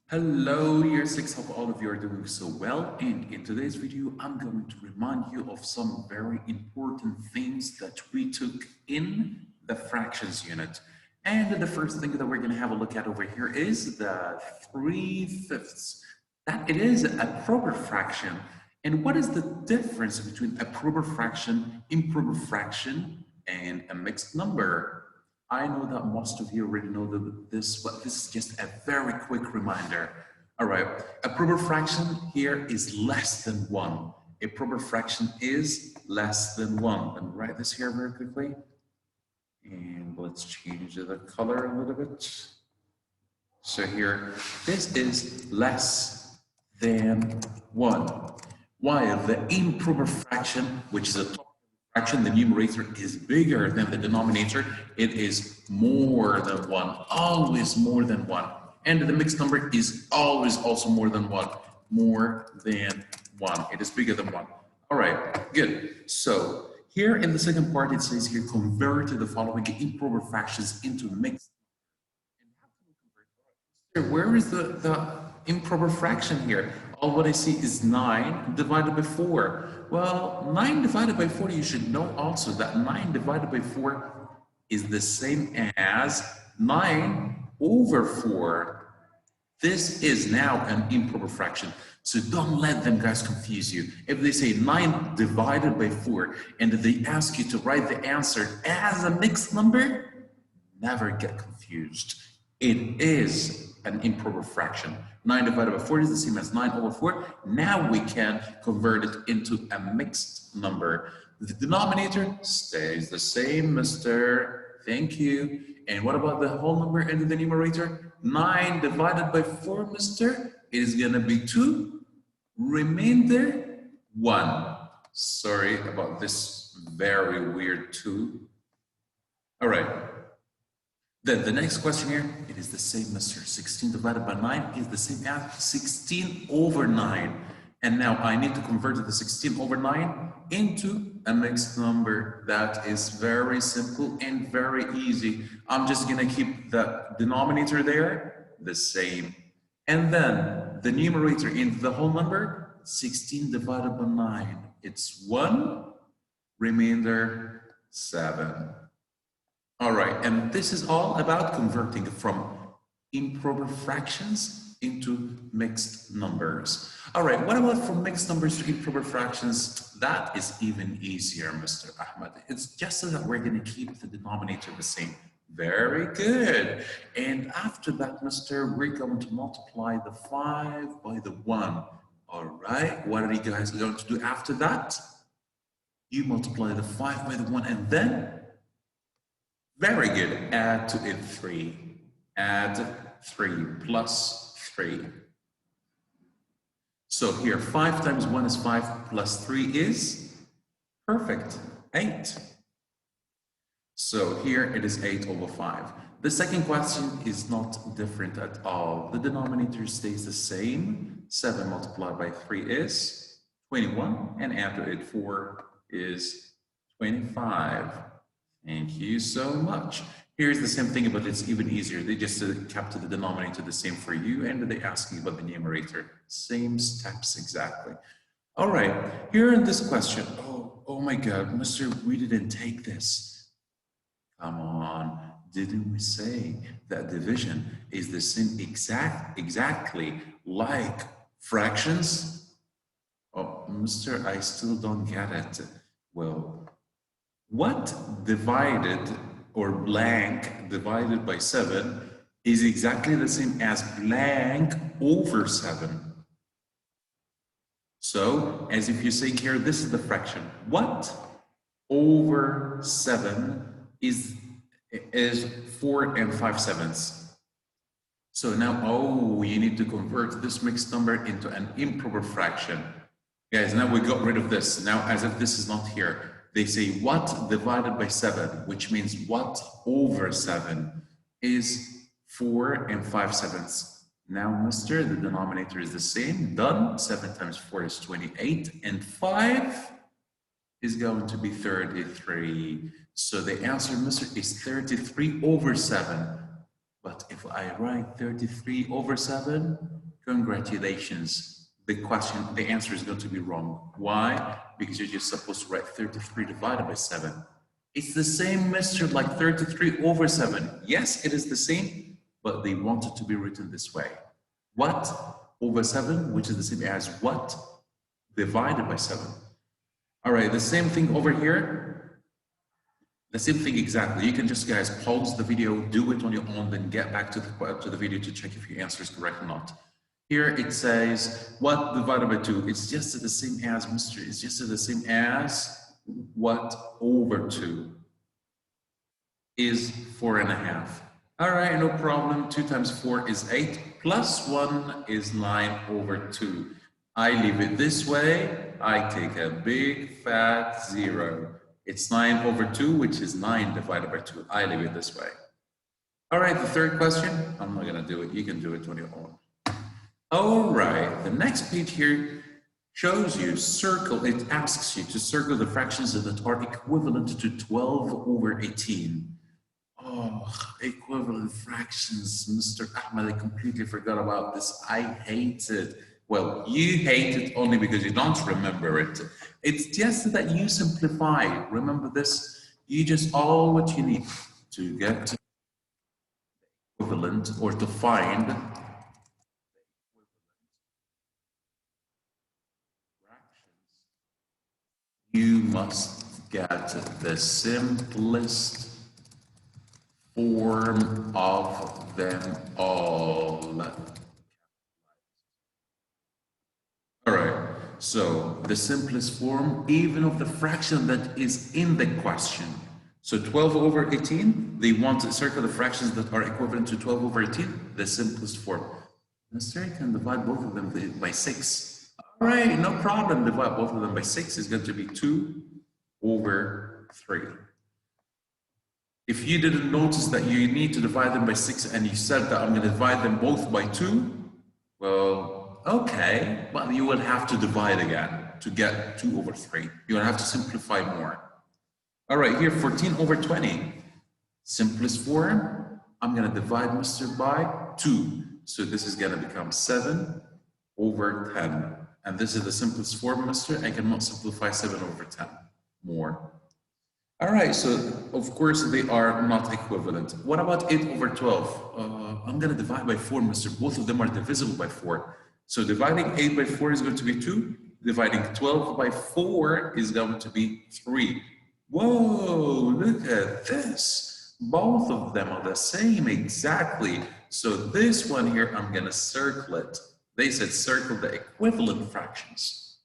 Hello, year 6. Hope all of you are doing so well. And in today's video, I'm going to remind you of some very important things that we took in the fractions unit. And the first thing that we're going to have a look at over here is the 3/5. That it is a proper fraction. And what is the difference between a proper fraction, improper fraction, and a mixed number? I know that most of you already know this, but this is just a very quick reminder. All right, a proper fraction here is less than 1. A proper fraction is less than 1. Let me write this here very quickly. And let's change the color a little bit. So here, this is less than 1. While the improper fraction, which is a top fraction, the numerator is bigger than the denominator. It is more than 1, always more than 1. And the mixed number is always also more than 1, more than 1. It is bigger than 1. All right, good. So here in the second part, it says here, convert the following improper fractions into mixed. Where is the improper fraction here? All what I see is 9 divided by 4. Well, 9 divided by 4, you should know also that 9 divided by 4 is the same as 9 over 4. This is now an improper fraction. So don't let them guys confuse you. If they say 9 divided by 4 and they ask you to write the answer as a mixed number, never get confused. It is an improper fraction. 9 divided by 4 is the same as 9 over 4. Now we can convert it into a mixed number. The denominator stays the same, mister. Thank you. And what about the whole number in the numerator? 9 divided by 4, mister, it is going to be 2. Remainder 1. Sorry about this very weird 2. All right. Then the next question here, it is the same, mister. 16 divided by 9 is the same as 16 over 9. And now I need to convert the 16 over 9 into a mixed number. That is very simple and very easy. I'm just going to keep the denominator there the same. And then the numerator into the whole number, 16 divided by 9. It's 1, remainder 7. All right, and this is all about converting from improper fractions into mixed numbers. All right, what about from mixed numbers to improper fractions? That is even easier, Mr. Ahmed. It's just so that we're going to keep the denominator the same. Very good. And after that, mister, we're going to multiply the 5 by the 1. All right, what are you guys going to do after that? You multiply the 5 by the 1 and then very good. Add to it 3. Add 3 plus 3. So here, 5 times 1 is 5 plus 3 is perfect, 8. So here it is 8 over 5. The second question is not different at all. The denominator stays the same. 7 multiplied by 3 is 21, and add to it 4 is 25. Thank you so much. Here's the same thing, but it's even easier. They just kept the denominator the same for you, and they ask you about the numerator. Same steps exactly. All right, here in this question, oh my God, mister, we didn't take this. Come on, didn't we say that division is the same exactly like fractions? Oh, mister, I still don't get it. Well, what divided or blank divided by 7 is exactly the same as blank over 7. So, as if you say here, this is the fraction. What over 7 is 4 and 5/7. So now, you need to convert this mixed number into an improper fraction. Guys, now we got rid of this. Now, as if this is not here. They say what divided by 7, which means what over 7 is 4 and 5/7. Now, mister, the denominator is the same. Done. 7 times 4 is 28, and 5 is going to be 33. So the answer, mister, is 33 over 7. But if I write 33 over 7, congratulations. The answer is going to be wrong. Why? Because you're just supposed to write 33 divided by 7. It's the same, mister, like 33 over 7. Yes, it is the same, but they want it to be written this way. What over 7, which is the same as what divided by 7. All right, the same thing over here. The same thing exactly. You can just, guys, pause the video, do it on your own, then get back to the video to check if your answer is correct or not. Here it says what divided by 2. It's just the same as, mister. It's just the same as what over 2 is 4.5. All right, no problem. 2 times 4 is 8, plus 1 is 9 over 2. I leave it this way. I take a big fat 0. It's 9 over 2, which is 9 divided by 2. I leave it this way. All right, the third question. I'm not going to do it. You can do it on your own. All right, the next page here shows you it asks you to circle the fractions that are equivalent to 12 over 18. Oh, equivalent fractions, Mr. Ahmed, I completely forgot about this. I hate it. Well, you hate it only because you don't remember it. It's just that you simplify. Remember this? You just all what you need to get equivalent or to find fractions. You must get the simplest form of them all. All right, so the simplest form, even of the fraction that is in the question. So 12 over 18, they want to circle the fractions that are equivalent to 12 over 18, the simplest form. Mister, you can divide both of them by 6. All right, no problem, divide both of them by 6 is going to be 2 over 3. If you didn't notice that you need to divide them by 6 and you said that I'm going to divide them both by 2, well, okay, but you will have to divide again to get 2 over 3. You'll have to simplify more. All right, here 14 over 20. Simplest form, I'm going to divide mister by 2. So this is going to become 7 over 10. And this is the simplest form, mister. I cannot simplify 7 over 10 more. All right, so of course they are not equivalent. What about 8 over 12? I'm going to divide by 4, mister. Both of them are divisible by 4. So dividing 8 by 4 is going to be 2. Dividing 12 by 4 is going to be 3. Whoa, look at this. Both of them are the same exactly. So this one here, I'm going to circle it. They said circle the equivalent fractions.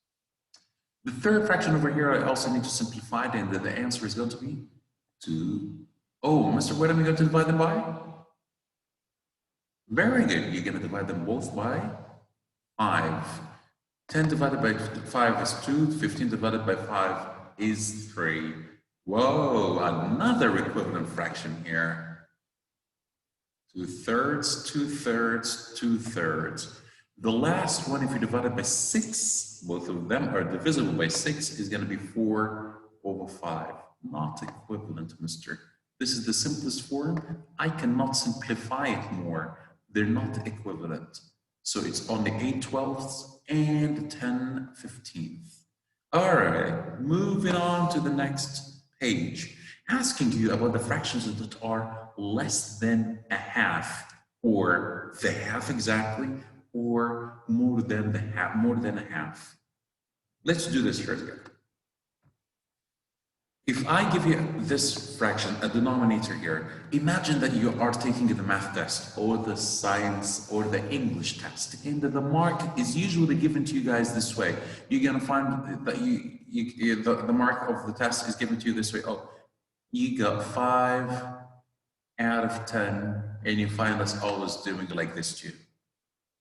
The third fraction over here, I also need to simplify it, and the answer is going to be 2. Oh, Mr. What am I going to divide them by? Very good. You're going to divide them both by 5. 10 divided by 5 is 2. 15 divided by 5 is 3. Whoa, another equivalent fraction here. 2/3, 2/3, 2/3. The last one, if you divide it by 6, both of them are divisible by 6, is going to be 4 over 5. Not equivalent, mister. This is the simplest form. I cannot simplify it more. They're not equivalent. So it's only 8/12 and 10/15. All right, moving on to the next page, asking you about the fractions that are less than a half, or the half exactly, or more than a half. Let's do this right here. If I give you this fraction, a denominator here, imagine that you are taking the math test or the science or the English test, and the mark is usually given to you guys this way. You're going to find that the mark of the test is given to you this way. Oh, you got 5 out of 10, and you find us always doing like this too.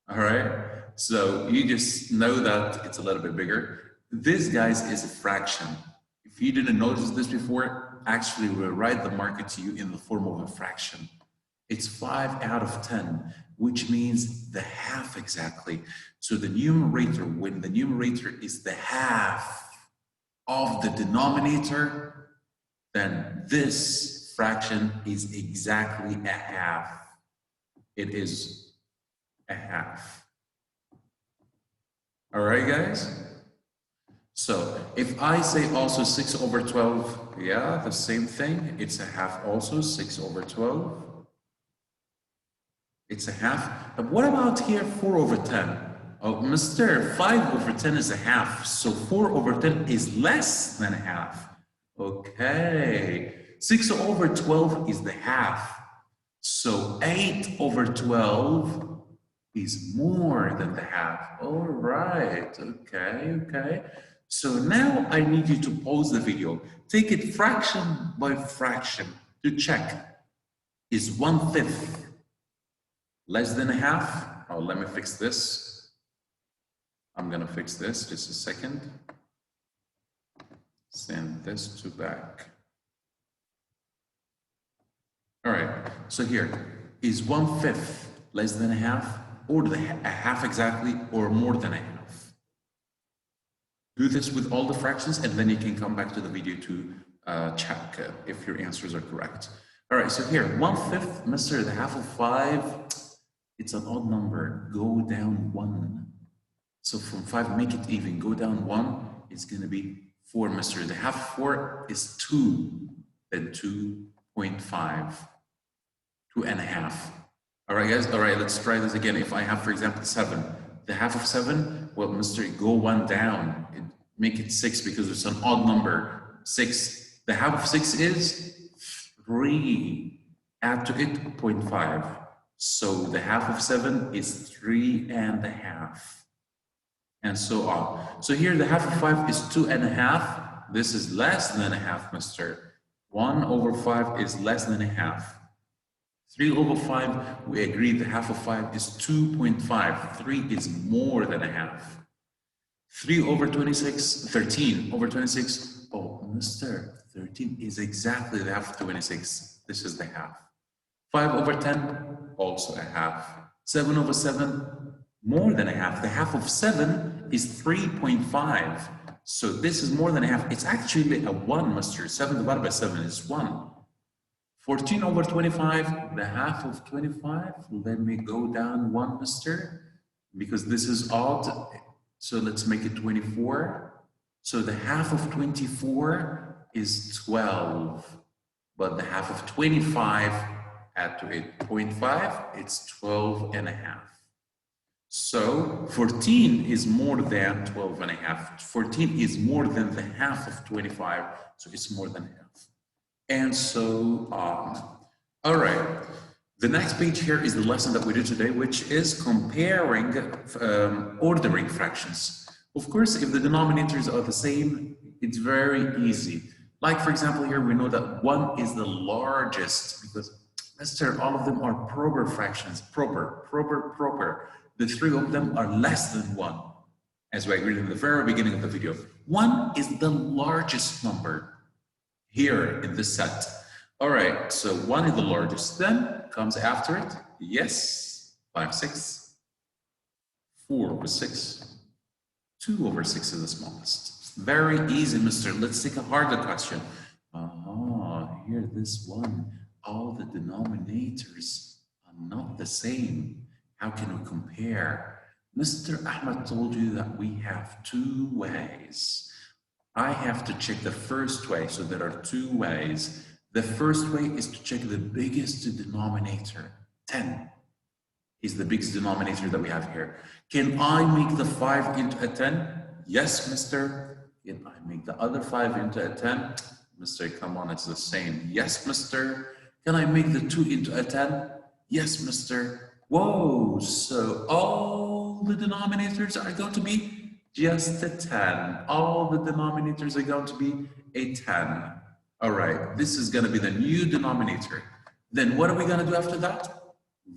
All right, so you just know that it's a little bit bigger. This, guys, is a fraction. If you didn't notice this before, actually we'll write the marker to you in the form of a fraction. It's 5 out of 10, which means the half exactly. So the numerator, when the numerator is the half of the denominator, then this fraction is exactly a half. it is a half. All right, guys? So if I say also 6 over 12, yeah, the same thing. It's a half also, 6 over 12. It's a half. But what about here, 4 over 10? Oh, Mister, 5 over 10 is a half. So 4 over 10 is less than a half. Okay. 6 over 12 is the half. So 8 over 12 is more than the half. All right. Okay, okay. So now I need you to pause the video. Take it fraction by fraction to check. Is 1/5 less than a half? Oh, let me fix this. I'm gonna fix this, just a second. Send this to back. All right, so here, is 1/5 less than a half, or a half exactly, or more than a half? Do this with all the fractions, and then you can come back to the video to check if your answers are correct. All right, so here, 1/5, Mister, the half of 5, it's an odd number. Go down 1. So from 5, make it even. Go down 1, it's going to be 4, Mister. The half of 4 is 2, then 2.5, 2.5. All right, guys. All right, let's try this again. If I have, for example, 7, the half of 7, well, Mister, go 1 down. Make it 6 because it's an odd number. 6. The half of 6 is 3. Add to it 0.5. So the half of 7 is 3.5. And so on. So here the half of 5 is 2.5. This is less than a half, Mister. 1 over 5 is less than a half. 3 over 5, we agree the half of 5 is 2.5. 3 is more than a half. 3 over 26, 13 over 26. Oh, Mister, 13 is exactly the half of 26. This is the half. 5 over 10, also a half. 7 over 7, more than a half. The half of 7 is 3.5. So this is more than a half. It's actually a 1, Mister. 7 divided by 7 is 1. 14 over 25, the half of 25. Let me go down 1, Mister, because this is odd. So let's make it 24. So the half of 24 is 12. But the half of 25, add to it 0.5, it's 12.5. So 14 is more than 12.5. 14 is more than the half of 25, so it's more than half. And so on. All right. The next page here is the lesson that we did today, which is comparing ordering fractions. Of course, if the denominators are the same, it's very easy. Like, for example, here we know that 1 is the largest because, Mister, all of them are proper fractions. Proper. The 3 of them are less than 1, as we agreed in the very beginning of the video. 1 is the largest number here in this set. All right, so 1 is the largest. Then comes after it, yes, 5, 6, 4 over 6, 2 over 6 is the smallest. Very easy, Mister. Let's take a harder question. Here, this one, all the denominators are not the same. How can we compare? Mr. Ahmed told you that we have 2 ways. I have to check the first way, so there are 2 ways. The first way is to check the biggest denominator. 10 is the biggest denominator that we have here. Can I make the 5 into a 10? Yes, Mister. Can I make the other 5 into a 10? Mister, come on, it's the same. Yes, Mister. Can I make the 2 into a 10? Yes, Mister. Whoa, so all the denominators are going to be just a 10. All the denominators are going to be a 10. All right, this is going to be the new denominator. Then what are we going to do after that?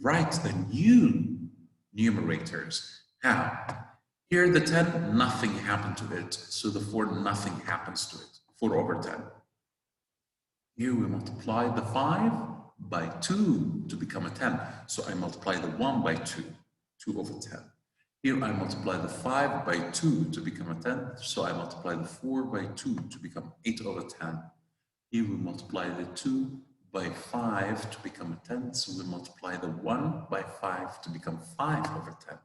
Write the new numerators. How? Here the 10, nothing happened to it. So the 4, nothing happens to it. 4 over 10. Here we multiply the 5 by 2 to become a 10. So I multiply the 1 by 2, 2 over 10. Here I multiply the 5 by 2 to become a 10. So I multiply the 4 by 2 to become 8 over 10. Here we multiply the 2 by 5 to become a 10. So we multiply the 1 by 5 to become 5 over 10.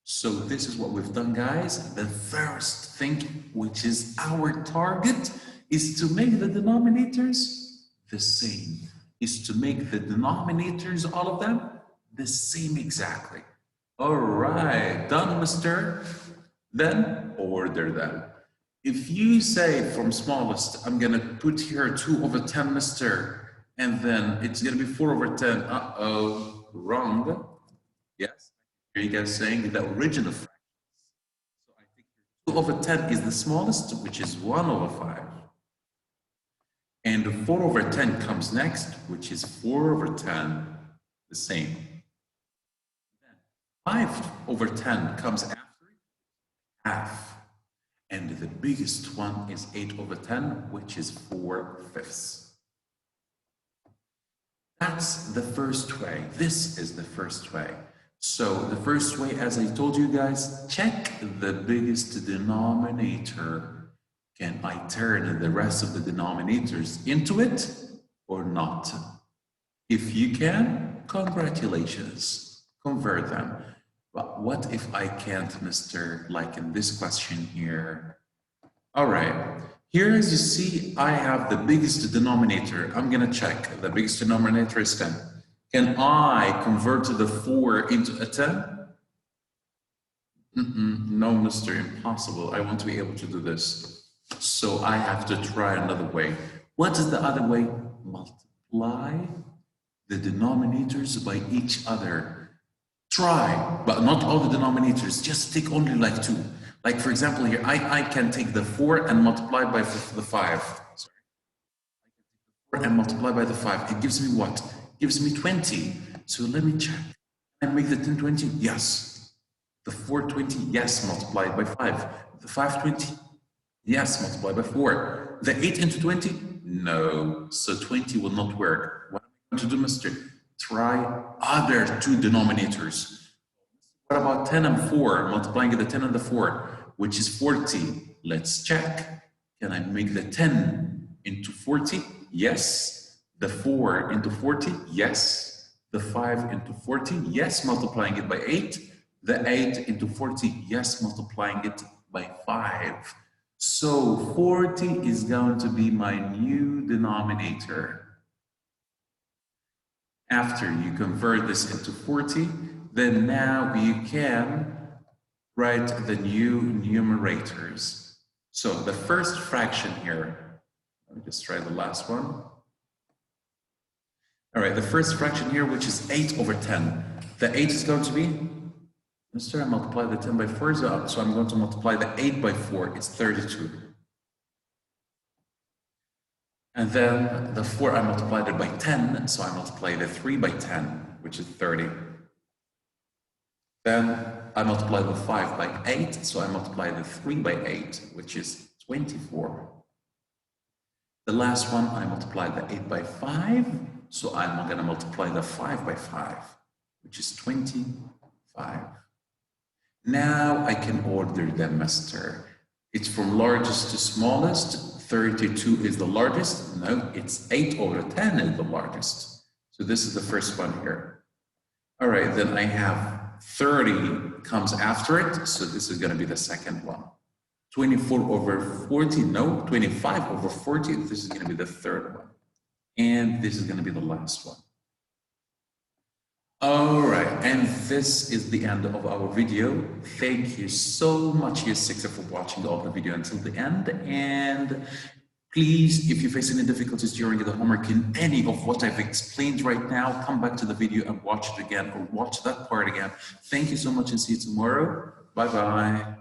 So this is what we've done, guys. The first thing, which is our target, is to make the denominators the same. Is to make the denominators, all of them, the same exactly. All right, done, mister. Then order them. If you say from smallest, I'm gonna put here 2 over 10, mister, and then it's gonna be 4 over 10. Uh-oh, wrong. Yes, here you guys saying the original fraction. So I think 2 over 10 is the smallest, which is 1 over 5. And 4 over 10 comes next, which is 4 over 10, the same. 5 over 10 comes after half. And the biggest one is 8 over 10, which is 4/5. That's the first way. This is the first way. So the first way, as I told you guys, check the biggest denominator. Can I turn the rest of the denominators into it or not? If you can, congratulations, convert them. But what if I can't, mister, like in this question here? All right, here as you see, I have the biggest denominator. I'm gonna check, the biggest denominator is 10. Can I convert the 4 into a 10? No, mister, impossible. I want to be able to do this. So I have to try another way. What is the other way? Multiply the denominators by each other. Try, but not all the denominators, just take only like 2. Like for example here, I can take the 4 and multiply by the 5. Sorry. I can take the 4 and multiply by the 5. It gives me what? It gives me 20. So let me check. Can I make the 10 20? Yes. The 4 20, yes, multiplied by 5. The 5 20, yes, multiplied by 4. The 8 into 20? No. So 20 will not work. What am I going to do, mister? Try other 2 denominators. What about 10 and 4? Multiplying the 10 and the 4, which is 40. Let's check. Can I make the 10 into 40? Yes. The 4 into 40? Yes. The 5 into 40? Yes, multiplying it by 8. The 8 into 40? Yes, multiplying it by 5. So 40 is going to be my new denominator. After you convert this into 40, then now you can write the new numerators. So the first fraction here, let me just try the last one. All right, the first fraction here, which is 8 over 10. The 8 is going to be, mister, I multiply the 10 by 4, so I'm going to multiply the 8 by 4, it's 32. And then the 4, I multiplied it by 10, so I multiply the 3 by 10, which is 30. Then I multiply the 5 by 8, so I multiply the 3 by 8, which is 24. The last one, I multiply the 8 by 5, so I'm going to multiply the 5 by 5, which is 25. Now I can order them, mister. It's from largest to smallest. 32 is the largest. No, it's 8 over 10 is the largest. So this is the first one here. All right, then I have 30 comes after it. So this is going to be the second one. 24 over 40, no, 25 over 40. This is going to be the third one. And this is going to be the last one. All right, and this is the end of our video. Thank you so much, Year 6, for watching all the video until the end. And please, if you face any difficulties during the homework in any of what I've explained right now, come back to the video and watch it again, or watch that part again. Thank you so much and see you tomorrow. Bye-bye.